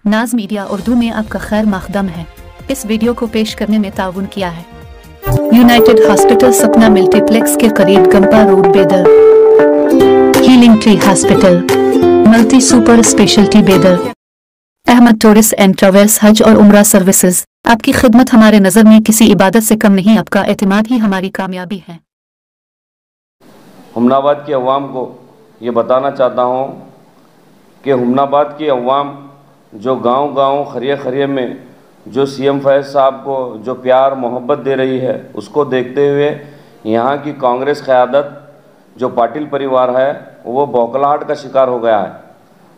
नाज मीडिया उर्दू में आपका खैर मकदम है। इस वीडियो को पेश करने में ताउन किया है यूनाइटेड हॉस्पिटल सपना मल्टीप्लेक्स के करीब गंपा रोड बेदर, healing tree hospital, multi super speciality बेदर, अहमद टूरिस्ट एंड ट्रैवल्स हज और उम्रा सर्विसेज। आपकी खिदमत हमारे नज़र में किसी इबादत से कम नहीं, आपका एतमाद ही हमारी कामयाबी है। हुमनाबाद की अवाम को ये बताना चाहता हूँ कि हुमनाबाद की अवाम जो गांव-गांव खरिया में जो सीएम फैज़ साहब को जो प्यार मोहब्बत दे रही है, उसको देखते हुए यहाँ की कांग्रेस क़यादत जो पाटिल परिवार है वो बौखलाहट का शिकार हो गया है।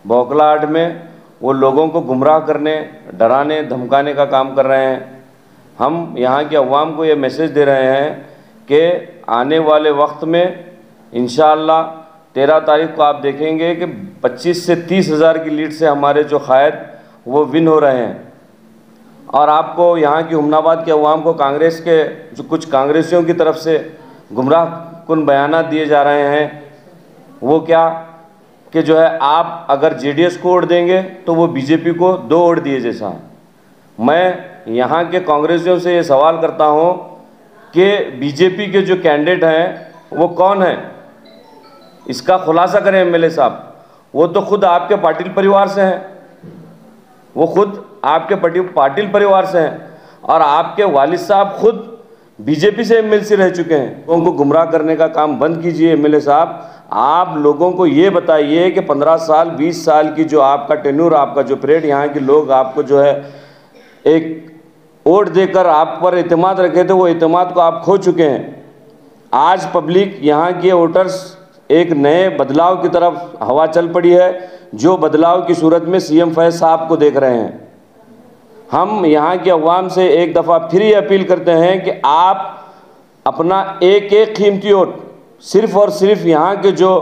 बौखलाहट में वो लोगों को गुमराह करने, डराने, धमकाने का काम कर रहे हैं। हम यहाँ की अवाम को ये मैसेज दे रहे हैं कि आने वाले वक्त में इंशाअल्लाह 13 तारीख को आप देखेंगे कि 25 से 30 हज़ार की लीड से हमारे जो क़ायद वो विन हो रहे हैं। और आपको यहाँ की हुमनाबाद के अवाम को कांग्रेस के जो कुछ कांग्रेसियों की तरफ से गुमराह कुन बयानात दिए जा रहे हैं, वो क्या कि जो है आप अगर जेडीएस को वोट देंगे तो वो बीजेपी को 2 वोट दिए जैसा है। मैं यहाँ के कांग्रेसियों से ये सवाल करता हूँ कि बीजेपी के जो कैंडिडेट हैं वो कौन है, इसका खुलासा करें एमएलए साहब। वो तो खुद आपके पाटिल परिवार से हैं, वो खुद आपके पाटिल परिवार से हैं और आपके वालिद साहब खुद बीजेपी से एमएलसी रह चुके हैं। उनको गुमराह करने का काम बंद कीजिए एमएलए साहब। आप लोगों को ये बताइए कि 15 साल 20 साल की जो आपका टेन्यूर, आपका जो पीरियड, यहाँ के लोग आपको जो है एक वोट देकर आप पर एतमाद रखे थे, वो एतमाद को आप खो चुके हैं। आज पब्लिक, यहाँ के वोटर्स एक नए बदलाव की तरफ हवा चल पड़ी है, जो बदलाव की सूरत में सीएम फैज़ साहब को देख रहे हैं। हम यहाँ के अवाम से एक दफ़ा फिर ये अपील करते हैं कि आप अपना एक कीमती वोट सिर्फ़ और सिर्फ यहाँ के जो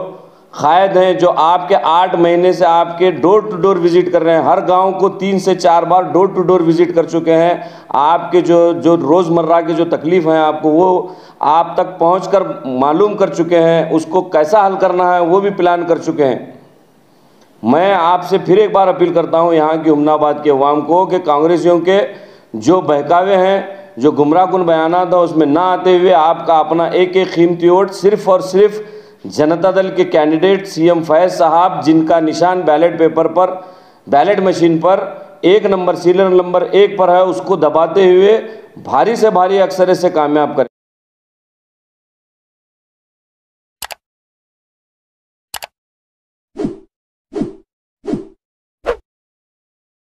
क़ायद हैं, जो आपके 8 महीने से आपके डोर टू डोर विज़िट कर रहे हैं, हर गांव को 3 से 4 बार डोर टू डोर विज़िट कर चुके हैं, आपके जो रोज़मर्रा के जो तकलीफ़ हैं आपको वो आप तक पहुंचकर मालूम कर चुके हैं, उसको कैसा हल करना है वो भी प्लान कर चुके हैं। मैं आपसे फिर एक बार अपील करता हूं यहाँ की हुमनाबाद के अवाम को कि कांग्रेसियों के जो बहकावे हैं, जो गुमराह कुन बयानात हैं, उसमें ना आते हुए आपका अपना एक कीमती वोट सिर्फ़ और सिर्फ जनता दल के कैंडिडेट सीएम फैज़ साहब, जिनका निशान बैलेट पेपर पर, बैलेट मशीन पर 1 नंबर, सीरियल नंबर 1 पर है, उसको दबाते हुए भारी से भारी अक्सरे से कामयाब करें।